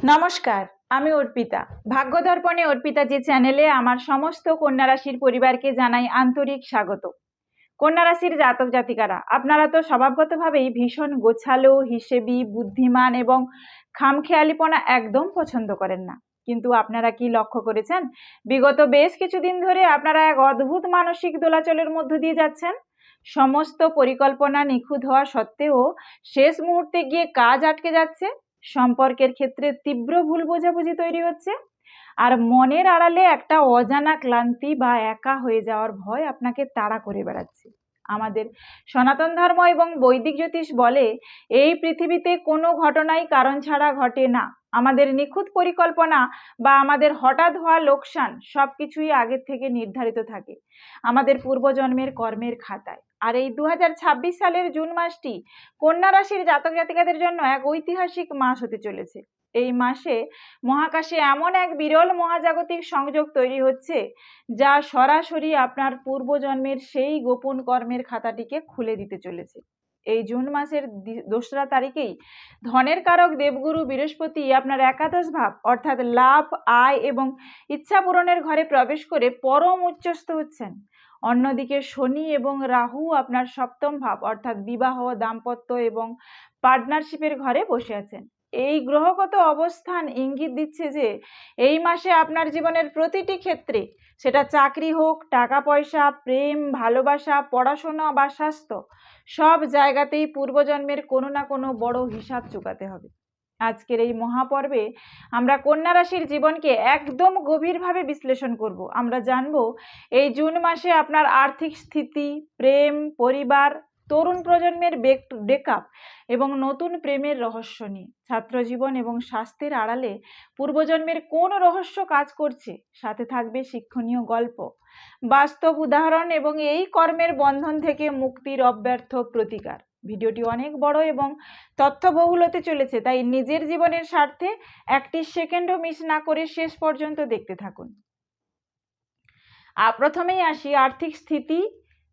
নমস্কার, আমি অর্পিতা। ভাগ্য দর্পণে অর্পিতা যে চ্যানেলে আমার সমস্ত কন্যা রাশির পরিবারকে জানাই আন্তরিক স্বাগত। কন্যা রাশির জাতক জাতিকারা, আপনারা তো স্বভাবগতভাবেই ভীষণ গোছালো, হিসেবি, বুদ্ধিমান এবং খামখেয়ালিপনা একদম পছন্দ করেন না। কিন্তু আপনারা কি লক্ষ্য করেছেন, বিগত বেশ কিছুদিন ধরে আপনারা এক অদ্ভুত মানসিক দোলাচলের মধ্য দিয়ে যাচ্ছেন। সমস্ত পরিকল্পনা নিখুঁত হওয়া সত্ত্বেও শেষ মুহূর্তে গিয়ে কাজ আটকে যাচ্ছে, সম্পর্কের ক্ষেত্রে তীব্র ভুল বোঝাবুঝি তৈরি হচ্ছে, আর মনের আড়ালে একটা অজানা ক্লান্তি বা একা হয়ে যাওয়ার ভয় আপনাকে তাড়া করে বেড়াচ্ছে। আমাদের সনাতন ধর্ম এবং বৈদিক জ্যোতিষ বলে, এই পৃথিবীতে কোনো ঘটনাই কারণ ছাড়া ঘটে না। আমাদের নিখুঁত পরিকল্পনা বা আমাদের হঠাৎ হওয়া লোকসান সবকিছুই আগের থেকে নির্ধারিত থাকে আমাদের পূর্বজন্মের কর্মের খাতায়। আর এই 2026 সালের জুন মাসটি কন্যা রাশির জাতক জাতিকাদের জন্য এক ঐতিহাসিক মাস হতে চলেছে। এই মাসে মহাকাশে এমন এক বিরল মহাজাগতিক সংযোগ তৈরি হচ্ছে, যা সরাসরি আপনার পূর্বজন্মের সেই গোপন কর্মের খাতাটিকে খুলে দিতে চলেছে। এই জুন মাসের 2রা তারিখেই ধনের কারক দেবগুরু বৃহস্পতি আপনার একাদশ ভাব অর্থাৎ লাভ, আয় এবং ইচ্ছা পূরণের ঘরে প্রবেশ করে পরম উচ্চস্থ হচ্ছেন। অন্যদিকে শনি এবং রাহু আপনার সপ্তম ভাব অর্থাৎ বিবাহ, দাম্পত্য এবং পার্টনারশিপের ঘরে বসে আছেন। এই গ্রহগত অবস্থান ইঙ্গিত দিচ্ছে যে এই মাসে আপনার জীবনের প্রতিটি ক্ষেত্রে, সেটা চাকরি হোক, টাকা পয়সা, প্রেম, ভালোবাসা, পড়াশোনা বা স্বাস্থ্য, সব জায়গাতেই পূর্বজন্মের কোনো না কোনো বড় হিসাব চুকাতে হবে। আজকের এই মহাপর্বে আমরা কন্যা রাশির জীবনকে একদম গভীরভাবে বিশ্লেষণ করব। আমরা জানব এই জুন মাসে আপনার আর্থিক স্থিতি, প্রেম, পরিবার, তরুণ প্রজন্মের ব্রেকআপ এবং নতুন প্রেমের রহস্য নিয়ে, ছাত্র জীবন এবং স্বাস্থ্যের আড়ালে পূর্বজন্মের কোন রহস্য কাজ করছে। সাথে থাকবে শিক্ষণীয় গল্প, বাস্তব উদাহরণ এবং এই কর্মের বন্ধন থেকে মুক্তির অব্যর্থ প্রতিকার। ভিডিওটি অনেক বড় এবং তথ্যবহুল হতে চলেছে, তাই নিজের জীবনের স্বার্থে একটি সেকেন্ডও মিস না করে শেষ পর্যন্ত দেখতে থাকুন। প্রথমেই আসি আর্থিক স্থিতি,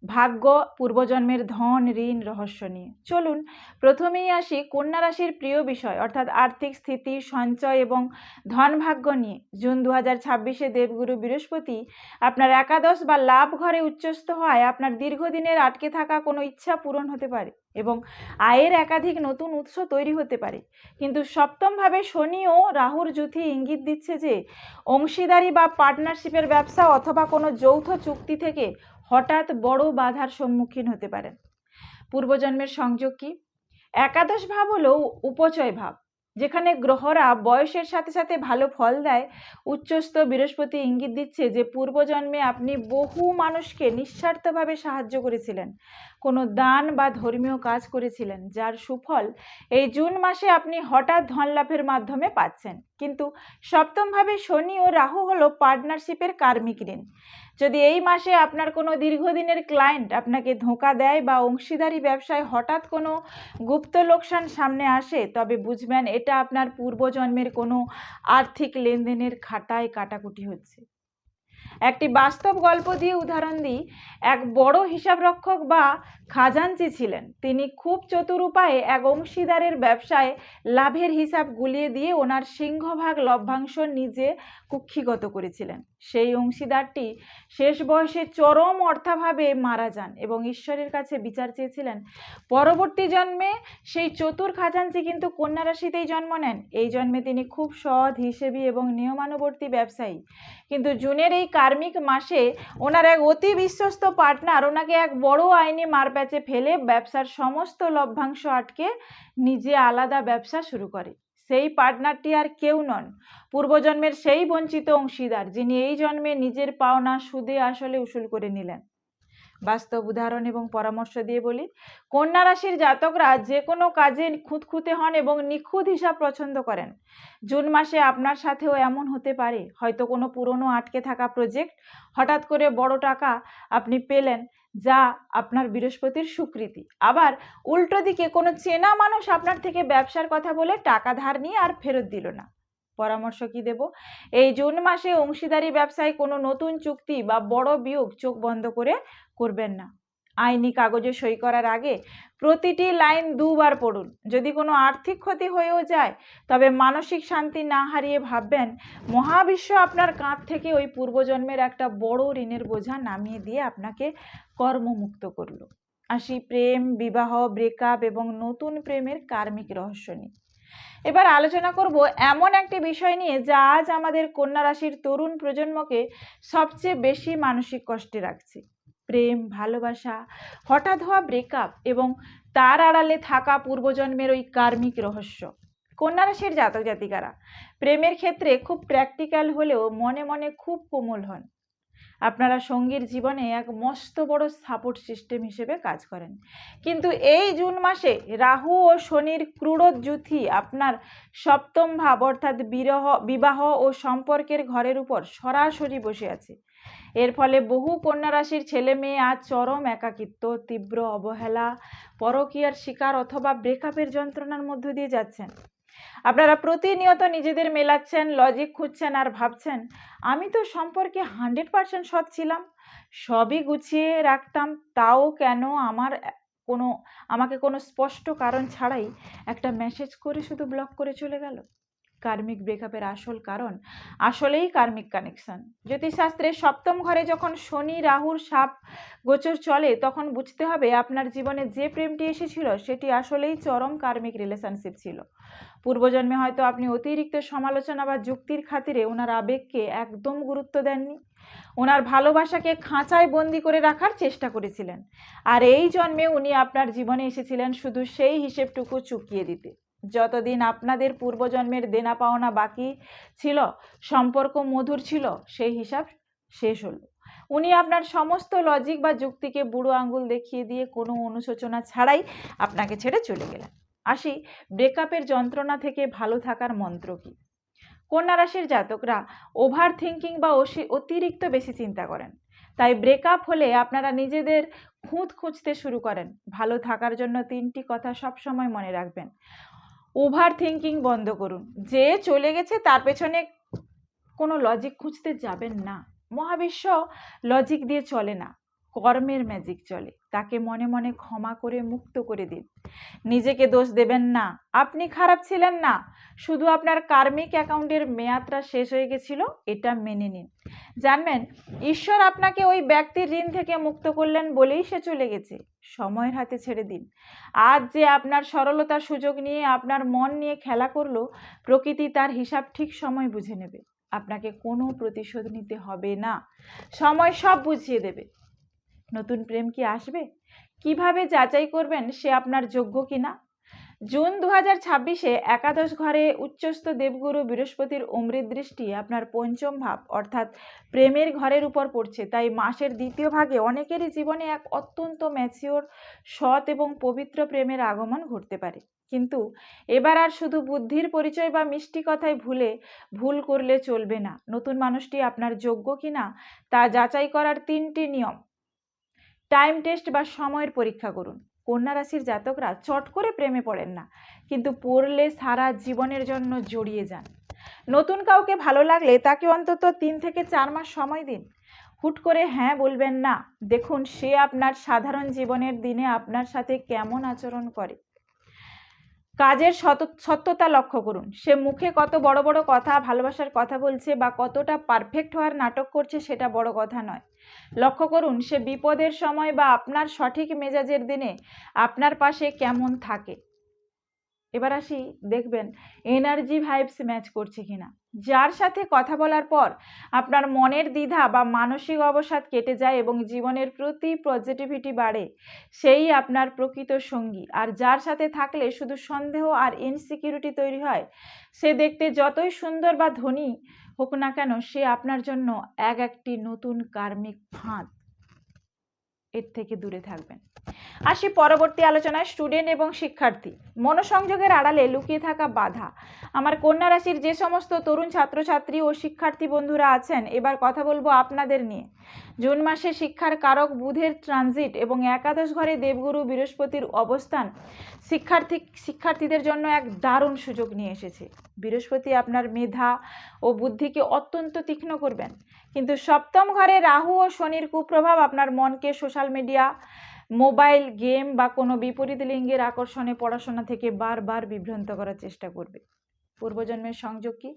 ভাগ্য, পূর্বজন্মের ধন, ঋণ রহস্য নিয়ে। চলুন প্রথমেই আসি কন্যা রাশির প্রিয় বিষয় অর্থাৎ আর্থিক স্থিতি, সঞ্চয় এবং ধন ভাগ্য নিয়ে। জুন 2026-এ দেবগুরু বৃহস্পতি আপনার একাদশ বা লাভ ঘরে উচ্চস্থ হওয়ায় আপনার দীর্ঘদিনের আটকে থাকা কোনো ইচ্ছা পূরণ হতে পারে এবং আয়ের একাধিক নতুন উৎস তৈরি হতে পারে। কিন্তু সপ্তমভাবে শনি ও রাহুর যুতি ইঙ্গিত দিচ্ছে যে অংশীদারি বা পার্টনারশিপের ব্যবসা অথবা কোনো যৌথ চুক্তি থেকে হঠাৎ বড় বাধার সম্মুখীন হতে পারেন। পূর্বজন্মের সংযোগ কি? একাদশ ভাব হলো উপচয় ভাব, যেখানে গ্রহরা বয়সের সাথে সাথে ভালো ফল দেয়। উচ্চস্থ বৃহস্পতি ইঙ্গিত দিচ্ছে যে পূর্বজন্মে আপনি বহু মানুষকে নিঃস্বার্থভাবে সাহায্য করেছিলেন, কোনো দান বা ধর্মীয় কাজ করেছিলেন, যার সুফল এই জুন মাসে আপনি হঠাৎ ধন লাভের মাধ্যমে পাচ্ছেন। কিন্তু সপ্তমভাবে শনি ও রাহু হলো পার্টনারশিপের কার্মিক ঋণ। যদি এই মাসে আপনার কোনো দীর্ঘদিনের ক্লায়েন্ট আপনাকে ধোঁকা দেয় বা অংশীদারি ব্যবসায় হঠাৎ কোনো গুপ্ত লোকসান সামনে আসে, তবে বুঝবেন এটা আপনার পূর্বজন্মের কোনো আর্থিক লেনদেনের খাতায় কাটাকুটি হচ্ছে। একটি বাস্তব গল্প দিয়ে উদাহরণ দিই। এক বড় হিসাবরক্ষক বা খাজাঞ্চি ছিলেন। তিনি খুব চতুর উপায়ে এক অংশীদারের ব্যবসায় লাভের হিসাব গুলিয়ে দিয়ে ওনার সিংহভাগ লভ্যাংশ নিজে কুক্ষিগত করেছিলেন। সেই অংশীদারটি শেষ বয়সে চরম অর্থাভাবে মারা যান এবং ঈশ্বরের কাছে বিচার চেয়েছিলেন। পরবর্তী জন্মে সেই চতুর খাজাঞ্চি কিন্তু কন্যা রাশিতেই জন্ম নেন। এই জন্মে তিনি খুব সৎ, হিসেবি এবং নিয়মানুবর্তী ব্যবসায়ী। কিন্তু জুনের এই কার্মিক মাসে ওনার এক অতি বিশ্বস্ত পার্টনার ওনাকে এক বড় আইনি মারপ্যাচে ফেলে ব্যবসার সমস্ত লভ্যাংশ আটকে নিজে আলাদা ব্যবসা শুরু করে। সেই পার্টনারটি আর কেউ নন, পূর্বজন্মের সেই বঞ্চিত অংশীদার, যিনি এই জন্মে নিজের পাওনা সুদে আসলে উসুল করে নিলেন। বাস্তব উদাহরণ এবং পরামর্শ দিয়ে বলি, কন্যা রাশির জাতকরা যে কোনো কাজে খুঁতখুঁতে হন এবং নিখুঁত হিসাব পছন্দ করেন। জুন মাসে আপনার সাথেও এমন হতে পারে। হয়তো কোনো পুরনো আটকে থাকা প্রজেক্ট হঠাৎ করে বড় টাকা আপনি পেলেন, যা আপনার বৃহস্পতির স্বীকৃতি। আবার উল্টো দিকে কোনো চেনা মানুষ আপনার থেকে ব্যবসার কথা বলে টাকা ধার নিয়ে আর ফেরত দিল না। পরামর্শ কি দেব? এই জুন মাসে অংশীদারি ব্যবসায় কোনো নতুন চুক্তি বা বড় বিয়োগ চোখ বন্ধ করে করবেন না। আইনি কাগজে সই করার আগে প্রতিটি লাইন দুবার পড়ুন। যদি কোনো আর্থিক ক্ষতি হয়েও যায় তবে মানসিক শান্তি না হারিয়ে ভাববেন মহাবিশ্ব আপনার কাঁধ থেকে ওই পূর্বজন্মের একটা বড় ঋণের বোঝা নামিয়ে দিয়ে আপনাকে কর্মমুক্ত করলো। আসি প্রেম, বিবাহ, ব্রেকআপ এবং নতুন প্রেমের কার্মিক রহস্য নিয়ে। এবার আলোচনা করব এমন একটি বিষয় নিয়ে যা আজ আমাদের কন্যা রাশির তরুণ প্রজন্মকে সবচেয়ে বেশি মানসিক কষ্টে রাখছে। প্রেম, ভালোবাসা, হঠাৎ হওয়া ব্রেকআপ এবং তার আড়ালে থাকা পূর্বজন্মের ওই কার্মিক রহস্য। কন্যা রাশির জাতক জাতিকারা প্রেমের ক্ষেত্রে খুব প্র্যাকটিক্যাল হলেও মনে মনে খুব কোমল হন। আপনারা সঙ্গীর জীবনে এক মস্ত বড় সাপোর্ট সিস্টেম হিসেবে কাজ করেন। কিন্তু এই জুন মাসে রাহু ও শনির ক্রূরোজ্জুতি আপনার সপ্তম ভাব অর্থাৎ বিবাহ ও সম্পর্কের ঘরের উপর সরাসরি বসে আছে। এর ফলে বহু কন্যা রাশির ছেলে মেয়ে আজ চরম একাকিত্ব, তীব্র অবহেলা, পরকীয়ার শিকার অথবা ব্রেকআপের যন্ত্রণার মধ্য দিয়ে যাচ্ছেন। আপনারা প্রতিনিয়ত নিজেদের মেলাচ্ছেন, লজিক খুঁজছেন আর ভাবছেন আমি তো সম্পর্কে 100% সৎ ছিলাম, সবই গুছিয়ে রাখতাম, তাও কেন আমাকে কোনো স্পষ্ট কারণ ছাড়াই একটা মেসেজ করে শুধু ব্লক করে চলে গেল। কার্মিক ব্রেকআপের আসল কারণ আসলেই কার্মিক কানেকশন। জ্যোতিষশাস্ত্রের সপ্তম ঘরে যখন শনি রাহুর সাপ গোচর চলে তখন বুঝতে হবে আপনার জীবনে যে প্রেমটি এসেছিল সেটি আসলেই চরম কার্মিক রিলেশনশিপ ছিল। পূর্বজন্মে হয়তো আপনি অতিরিক্ত সমালোচনা বা যুক্তির খাতিরে ওনার আবেগকে একদম গুরুত্ব দেননি, ওনার ভালোবাসাকে খাঁচায় বন্দি করে রাখার চেষ্টা করেছিলেন। আর এই জন্মে উনি আপনার জীবনে এসেছিলেন শুধু সেই হিসেবটুকু চুকিয়ে দিতে। যতদিন আপনাদের পূর্বজন্মের দেনা পাওনা বাকি ছিল, সম্পর্ক মধুর ছিল, সেই হিসাব শেষ হলো। উনি আপনার সমস্ত লজিক বা যুক্তিকে বুড়ো আঙ্গুল দেখিয়ে দিয়ে কোনো অনুশোচনা ছাড়াই আপনাকে ছেড়ে চলে গেলেন। আসি ব্রেকআপের যন্ত্রণা থেকে ভালো থাকার মন্ত্র কি। কন্যা রাশির জাতকরা ওভার থিঙ্কিং বা অতিরিক্ত বেশি চিন্তা করেন, তাই ব্রেকআপ হলে আপনারা নিজেদের খুঁজতে শুরু করেন। ভালো থাকার জন্য 3টি কথা সবসময় মনে রাখবেন। ওভার থিঙ্কিং বন্ধ করুন। যে চলে গেছে তার পেছনে কোনো লজিক খুঁজতে যাবেন না। মহাবিশ্ব লজিক দিয়ে চলে না, কর্মের ম্যাজিক চলে। তাকে মনে মনে ক্ষমা করে মুক্ত করে দিন। নিজেকে দোষ দেবেন না, আপনি খারাপ ছিলেন না, শুধু আপনার কার্মিক অ্যাকাউন্টের মেয়াদটা শেষ হয়ে গেছিল, এটা মেনে নিন। জানবেন ঈশ্বর আপনাকে ওই ব্যক্তির ঋণ থেকে মুক্ত করলেন বলেই সে চলে গেছে। সময়ের হাতে ছেড়ে দিন। আজ যে আপনার সরলতার সুযোগ নিয়ে আপনার মন নিয়ে খেলা করলো, প্রকৃতি তার হিসাব ঠিক সময় বুঝে নেবে। আপনাকে কোনো প্রতিশোধ নিতে হবে না, সময় সব বুঝিয়ে দেবে। নতুন প্রেম কি আসবে? কিভাবে যাচাই করবেন সে আপনার যোগ্য কিনা? জুন 2026-এ একাদশ ঘরে উচ্চস্থ দেবগুরু বৃহস্পতির অমৃত দৃষ্টি আপনার পঞ্চম ভাব অর্থাৎ প্রেমের ঘরের উপর পড়ছে। তাই মাসের দ্বিতীয় ভাগে অনেকেরই জীবনে এক অত্যন্ত ম্যাচিওর, সৎ এবং পবিত্র প্রেমের আগমন ঘটতে পারে। কিন্তু এবার আর শুধু বুদ্ধির পরিচয় বা মিষ্টি কথায় ভুল করলে চলবে না। নতুন মানুষটি আপনার যোগ্য কিনা তা যাচাই করার 3টি নিয়ম। টাইম টেস্ট বা সময়ের পরীক্ষা করুন। কন্যা রাশির জাতকরা চট করে প্রেমে পড়েন না, কিন্তু পড়লে সারা জীবনের জন্য জড়িয়ে যান। নতুন কাউকে ভালো লাগলে তাকে অন্তত 3 থেকে 4 মাস সময় দিন। হুট করে হ্যাঁ বলবেন না। দেখুন সে আপনার সাধারণ জীবনের দিনে আপনার সাথে কেমন আচরণ করে। কাজের সত্যতা লক্ষ্য করুন। সে মুখে কত বড় বড় কথা, ভালোবাসার কথা বলছে বা কতটা পারফেক্ট হওয়ার নাটক করছে সেটা বড় কথা নয়। লক্ষ্য করুন সে বিপদের সময় বা আপনার সঠিক মেজাজের দিনে আপনার পাশে কেমন থাকে। এবার আসি, দেখবেন এনার্জি ভাইবস ম্যাচ করছে কিনা। যার সাথে কথা বলার পর আপনার মনের দ্বিধা বা মানসিক অবসাদ কেটে যায় এবং জীবনের প্রতি পজিটিভিটি বাড়ে, সেই আপনার প্রকৃত সঙ্গী। আর যার সাথে থাকলে শুধু সন্দেহ আর ইনসিকিউরিটি তৈরি হয়, সে দেখতে যতই সুন্দর বা ধনী হোক না কেন, সে আপনার জন্য একটি নতুন কার্মিক ফাঁদ। এর থেকে দূরে থাকবেন। আসি পরবর্তী আলোচনায়, স্টুডেন্ট এবং শিক্ষার্থী। মনোসংযোগের আড়ালে লুকিয়ে থাকা বাধা। আমার কন্যা রাশির যে সমস্ত তরুণ ছাত্রছাত্রী ও শিক্ষার্থী বন্ধুরা আছেন, এবার কথা বলবো আপনাদের নিয়ে। জুন মাসে শিক্ষার কারক বুধের ট্রানজিট এবং একাদশ ঘরে দেবগুরু বৃহস্পতির অবস্থান শিক্ষার্থীদের জন্য এক দারুণ সুযোগ নিয়ে এসেছে। বৃহস্পতি আপনার মেধা ও বুদ্ধিকে অত্যন্ত তীক্ষ্ণ করবেন, কিন্তু সপ্তম ঘরে রাহু ও শনির কুপ্রভাব আপনার মনকে সোশ্যাল মিডিয়া, মোবাইল গেম বা কোনো বিপরীত লিঙ্গের আকর্ষণে পড়াশোনা থেকে বারবার বিভ্রান্ত করার চেষ্টা করবে। পূর্বজন্মের সংযোগ কি?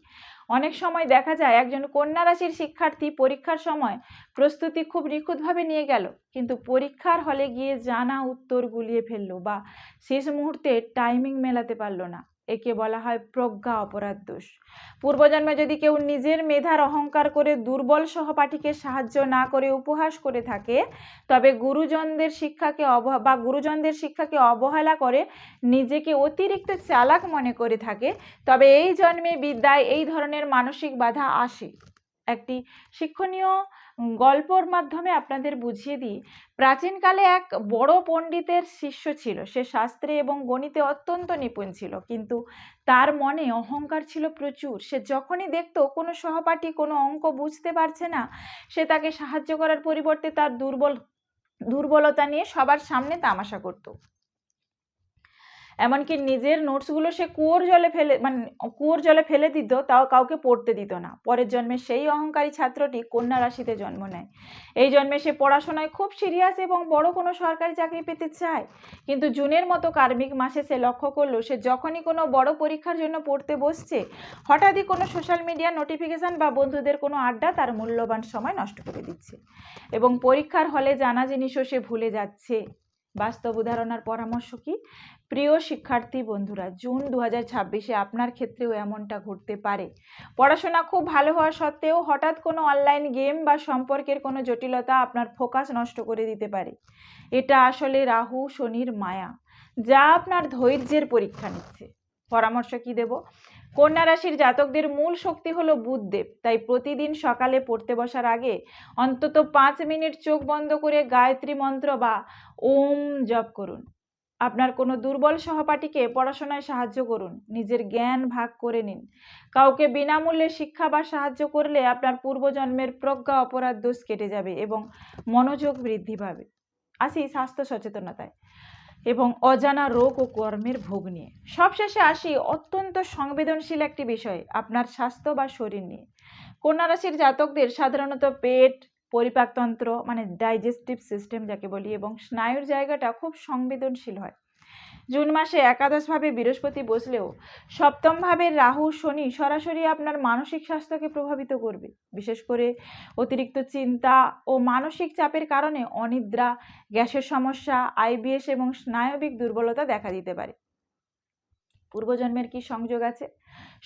অনেক সময় দেখা যায় একজন কন্যা রাশির শিক্ষার্থী পরীক্ষার সময় প্রস্তুতি খুব নিখুঁতভাবে নিয়ে গেল, কিন্তু পরীক্ষার হলে গিয়ে জানা উত্তর গুলিয়ে ফেললো বা শেষ মুহূর্তে টাইমিং মেলাতে পারলো না। একে বলা হয় প্রজ্ঞা অপরাধ দোষ। পূর্বজন্মে যদি কেউ নিজের মেধার অহংকার করে দুর্বল সহপাঠীকে সাহায্য না করে উপহাস করে থাকে, তবে গুরুজনদের শিক্ষাকে অবহেলা করে নিজেকে অতিরিক্ত চালাক মনে করে থাকে, তবে এই জন্মে বিদ্যায় এই ধরনের মানসিক বাধা আসে। একটি শিক্ষণীয় গল্পর মাধ্যমে আপনাদের বুঝিয়ে দিই। প্রাচীনকালে এক বড় পণ্ডিতের শিষ্য ছিল। সে শাস্ত্রে এবং গণিতে অত্যন্ত নিপুণ ছিল, কিন্তু তার মনে অহংকার ছিল প্রচুর। সে যখনই দেখতো কোনো সহপাঠী কোনো অঙ্ক বুঝতে পারছে না, সে তাকে সাহায্য করার পরিবর্তে তার দুর্বলতা নিয়ে সবার সামনে তামাশা করত। এমনকি নিজের নোটসগুলো সে কুয়োর জলে ফেলে দিত, তাও কাউকে পড়তে দিত না। পরের জন্মে সেই অহংকারী ছাত্রটি কন্যা রাশিতে জন্ম নেয়। এই জন্মে সে পড়াশোনায় খুব সিরিয়াস এবং বড় কোনো সরকারি চাকরি পেতে চায়, কিন্তু জুনের মতো কার্মিক মাসে সে লক্ষ্য করলো সে যখনই কোনো বড় পরীক্ষার জন্য পড়তে বসছে, হঠাৎই কোনো সোশ্যাল মিডিয়া নোটিফিকেশন বা বন্ধুদের কোনো আড্ডা তার মূল্যবান সময় নষ্ট করে দিচ্ছে এবং পরীক্ষার হলে জানা জিনিসও সে ভুলে যাচ্ছে। বাস্তব উদাহরণের পরামর্শ কি? প্রিয় শিক্ষার্থী বন্ধুরা, জুন 2026-এ আপনার ক্ষেত্রেও এমনটা ঘটতে পারে। পড়াশোনা খুব ভালো হওয়া সত্ত্বেও হঠাৎ কোনো অনলাইন গেম বা সম্পর্কের কোনো জটিলতা আপনার ফোকাস নষ্ট করে দিতে পারে। এটা আসলে রাহু শনির মায়া, যা আপনার ধৈর্যের পরীক্ষা নিচ্ছে। পরামর্শ কি দেব? কন্যা রাশির জাতকদের মূল শক্তি হলো বুধদেব, তাই প্রতিদিন সকালে পড়তে বসার আগে অন্তত 5 মিনিট চোখ বন্ধ করে গায়ত্রী মন্ত্র বা ওম জপ করুন। আপনার কোনো দুর্বল সহপাঠীকে পড়াশোনায় সাহায্য করুন। নিজের জ্ঞান ভাগ করে নিন। কাউকে বিনামূল্যে শিক্ষা বা সাহায্য করলে আপনার পূর্বজন্মের প্রজ্ঞা অপরাধ দোষ কেটে যাবে এবং মনোযোগ বৃদ্ধি পাবে। আসি স্বাস্থ্য সচেতনতায় এবং অজানা রোগ ও কর্মের ভোগ নিয়ে। সবশেষে আসি অত্যন্ত সংবেদনশীল একটি বিষয়, আপনার স্বাস্থ্য বা শরীর নিয়ে। কন্যা রাশির জাতকদের সাধারণত পেট, পরিপাকতন্ত্র ডাইজেস্টিভ সিস্টেম যাকে বলি, এবং স্নায়ুর জায়গাটা খুব সংবেদনশীল হয়। জুন মাসে একাদশভাবে বৃহস্পতি বসলেও সপ্তমভাবে রাহু শনি সরাসরি আপনার মানসিক স্বাস্থ্যকে প্রভাবিত করবে। বিশেষ করে অতিরিক্ত চিন্তা ও মানসিক চাপের কারণে অনিদ্রা, গ্যাসের সমস্যা, আইবিএস এবং স্নায়বিক দুর্বলতা দেখা দিতে পারে। পূর্বজন্মের কি সংযোগ আছে?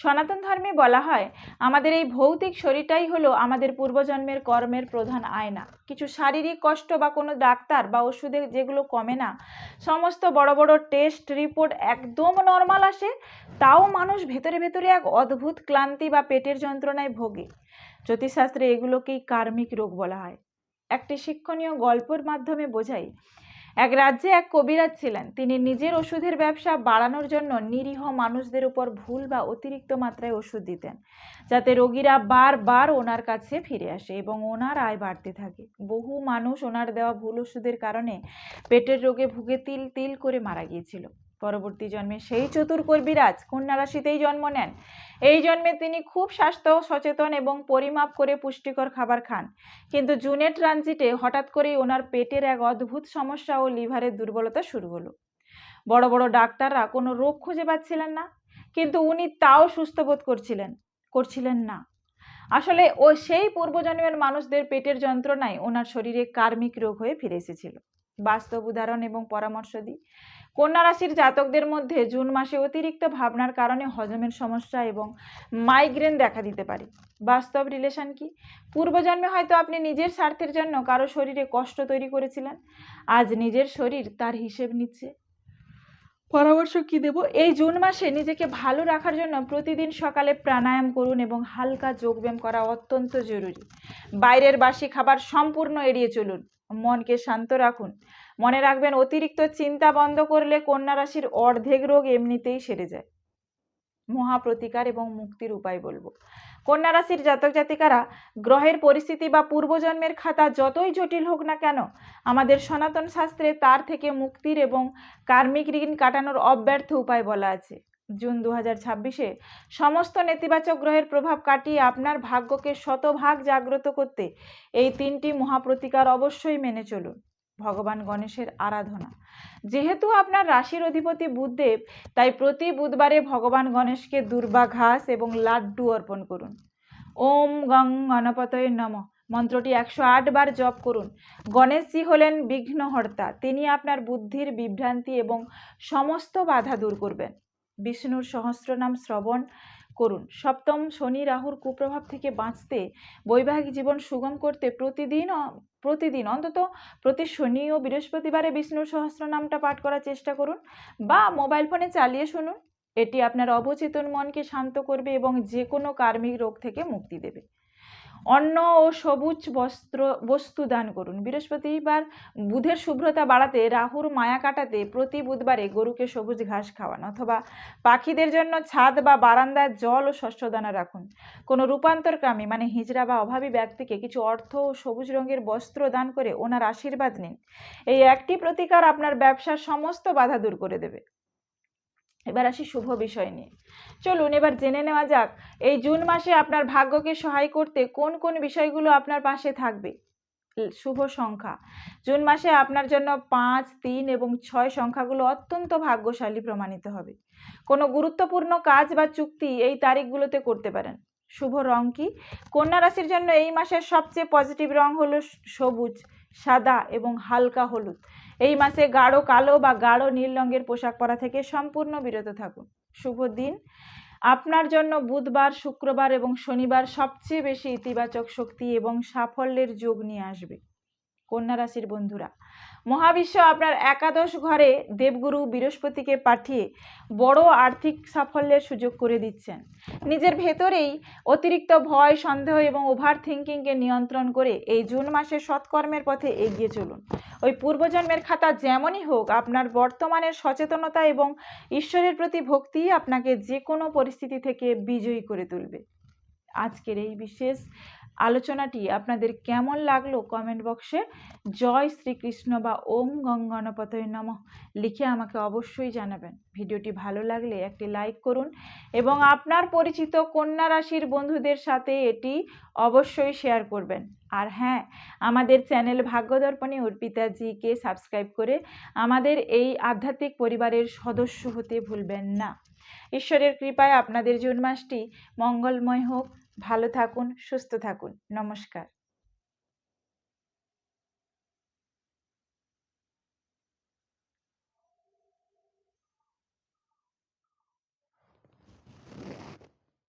সনাতন ধর্মে বলা হয় আমাদের এই ভৌতিক শরীরটাই হলো আমাদের পূর্বজন্মের কর্মের প্রধান আয়না। কিছু শারীরিক কষ্ট বা কোনো ডাক্তার বা ওষুধে যেগুলো কমে না, সমস্ত বড় বড় টেস্ট রিপোর্ট একদম নর্মাল আসে, তাও মানুষ ভেতরে ভেতরে এক অদ্ভুত ক্লান্তি বা পেটের যন্ত্রণায় ভোগে। জ্যোতিষশাস্ত্রে এগুলোকেই কার্মিক রোগ বলা হয়। একটি শিক্ষণীয় গল্পের মাধ্যমে বোঝাই। এক রাজ্যে এক কবিরাজ ছিলেন। তিনি নিজের ওষুধের ব্যবসা বাড়ানোর জন্য নিরীহ মানুষদের উপর ভুল বা অতিরিক্ত মাত্রায় ওষুধ দিতেন, যাতে রোগীরা বারবার ওনার কাছে ফিরে আসে এবং ওনার আয় বাড়তে থাকে। বহু মানুষ ওনার দেওয়া ভুল ওষুধের কারণে পেটের রোগে ভুগে তিল তিল করে মারা গিয়েছিল। পরবর্তী জন্মে সেই চতুর কবিরাজ কন্যা রাশিতেই জন্ম নেন। এই জন্মে তিনি খুব স্বাস্থ্য সচেতন এবং পরিমাপ করে পুষ্টিকর খাবার খান, কিন্তু জুনের ট্রানজিটে হঠাৎ করেই ওনার পেটের এক অদ্ভুত সমস্যা ও লিভারের দুর্বলতা শুরু হলো। বড় বড় ডাক্তাররা কোনো রোগ খুঁজে পাচ্ছিলেন না, কিন্তু উনি তাও সুস্থ বোধ করছিলেন না। আসলে সেই পূর্বজন্মের মানুষদের পেটের যন্ত্রণায় ওনার শরীরে কার্মিক রোগ হয়ে ফিরে এসেছিল। বাস্তব উদাহরণ এবং পরামর্শ দিই। কন্যা রাশির জাতকদের মধ্যে জুন মাসে অতিরিক্ত ভাবনার কারণে হজমের সমস্যা এবং মাইগ্রেন দেখা দিতে পারে। বাস্তব রিলেশন কি? পূর্বজন্মে হয়তো আপনি নিজের স্বার্থের জন্য কারো শরীরে কষ্ট তৈরি করেছিলেন, আজ নিজের শরীর তার হিসেব নিচ্ছে। পরামর্শ কি দেব? এই জুন মাসে নিজেকে ভালো রাখার জন্য প্রতিদিন সকালে প্রাণায়াম করুন এবং হালকা যোগব্যায়াম করা অত্যন্ত জরুরি। বাইরের বাসি খাবার সম্পূর্ণ এড়িয়ে চলুন। মনকে শান্ত রাখুন। মনে রাখবেন, অতিরিক্ত চিন্তা বন্ধ করলে কন্যা রাশির অর্ধেক রোগ এমনিতেই সেরে যায়। মহাপ্রতিকার এবং মুক্তির উপায় বলবো। কন্যা রাশির জাতক জাতিকারা, গ্রহের পরিস্থিতি বা পূর্বজন্মের খাতা যতই জটিল হোক না কেন, আমাদের সনাতন শাস্ত্রে তার থেকে মুক্তির এবং কার্মিক ঋণ কাটানোর অব্যর্থ উপায় বলা আছে। জুন 2026-এ সমস্ত নেতিবাচক গ্রহের প্রভাব কাটিয়ে আপনার ভাগ্যকে শতভাগ জাগ্রত করতে এই 3টি মহাপ্রতিকার অবশ্যই মেনে চলুন। ভগবান গণেশের আরাধনা। যেহেতু আপনার রাশির অধিপতি বুধদেব, তাই প্রতি বুধবারে ভগবান গণেশকে দুর্বা ঘাস এবং লাড্ডু অর্পণ করুন। ওম গং গণপতয়ে নমঃ মন্ত্রটি 108 বার জপ করুন। গণেশজি হলেন বিঘ্নহর্তা, তিনি আপনার বুদ্ধির বিভ্রান্তি এবং সমস্ত বাধা দূর করবেন। বিষ্ণুর সহস্রনাম শ্রবণ করুন। সপ্তম শনি রাহুর কুপ্রভাব থেকে বাঁচতে, বৈবাহিক জীবন সুগম করতে প্রতিদিন অন্তত প্রতি শনি ও বৃহস্পতিবারে বিষ্ণুর সহস্রনামটা পাঠ করার চেষ্টা করুন, বা মোবাইল ফোনে চালিয়ে শুনুন। এটি আপনার অবচেতন মনকে শান্ত করবে এবং যে কোনো কার্মিক রোগ থেকে মুক্তি দেবে। অন্ন ও সবুজ বস্তু দান করুন। বৃহস্পতিবার বুধের শুভ্রতা বাড়াতে, রাহুর মায়া কাটাতে প্রতি বুধবারে গরুকে সবুজ ঘাস খাওয়ান, অথবা পাখিদের জন্য ছাদ বা বারান্দায় জল ও শস্যদানা রাখুন। কোনো রূপান্তরকামী মানে হিজড়া বা অভাবী ব্যক্তিকে কিছু অর্থ ও সবুজ রঙের বস্ত্র দান করে ওনার আশীর্বাদ নিন। এই একটি প্রতিকার আপনার ব্যবসার সমস্ত বাধা দূর করে দেবে। এবার আসি শুভ বিষয় নিয়ে। চলুন এবার জেনে নেওয়া যাক এই জুন মাসে আপনার ভাগ্যকে সহায় করতে কোন কোন বিষয়গুলো আপনার পাশে থাকবে। শুভ সংখ্যা। জুন মাসে আপনার জন্য 5, 3 এবং 6 সংখ্যাগুলো অত্যন্ত ভাগ্যশালী প্রমাণিত হবে। কোনো গুরুত্বপূর্ণ কাজ বা চুক্তি এই তারিখগুলোতে করতে পারেন। শুভ রং কি? কন্যা রাশির জন্য এই মাসের সবচেয়ে পজিটিভ রং হলো সবুজ, সাদা এবং হালকা হলুদ। এই মাসে গাঢ় কালো বা গাঢ় নীল রঙের পোশাক পরা থেকে সম্পূর্ণ বিরত থাকুন। শুভ দিন আপনার জন্য বুধবার, শুক্রবার এবং শনিবার সবচেয়ে বেশি ইতিবাচক শক্তি এবং সাফল্যের যোগ নিয়ে আসবে। কন্যা রাশির বন্ধুরা, মহাবিশ্ব আপনার একাদশ ঘরে দেবগুরু বৃহস্পতিকে পাঠিয়ে বড় আর্থিক সাফল্যের সুযোগ করে দিচ্ছেন। নিজের ভেতরেই অতিরিক্ত ভয়, সন্দেহ এবং ওভার থিঙ্কিংকে নিয়ন্ত্রণ করে এই জুন মাসে সৎকর্মের পথে এগিয়ে চলুন। ওই পূর্বজন্মের খাতা যেমনই হোক, আপনার বর্তমানের সচেতনতা এবং ঈশ্বরের প্রতি ভক্তিই আপনাকে যে কোনো পরিস্থিতি থেকে বিজয়ী করে তুলবে। আজকের এই বিশেষ আলোচনাটি আপনাদের কেমন লাগলো কমেন্ট বক্সে জয় শ্রীকৃষ্ণ বা ওম গং গণপতয়ে নমঃ লিখে আমাকে অবশ্যই জানাবেন। ভিডিওটি ভালো লাগলে একটি লাইক করুন এবং আপনার পরিচিত কন্যা রাশির বন্ধুদের সাথে এটি অবশ্যই শেয়ার করবেন। আর হ্যাঁ, আমাদের চ্যানেল ভাগ্যদর্পণে অর্পিতাজিকে সাবস্ক্রাইব করে আমাদের এই আধ্যাত্মিক পরিবারের সদস্য হতে ভুলবেন না। ঈশ্বরের কৃপায় আপনাদের জুন মাসটি মঙ্গলময় হোক। ভালো থাকুন, সুস্থ থাকুন। নমস্কার।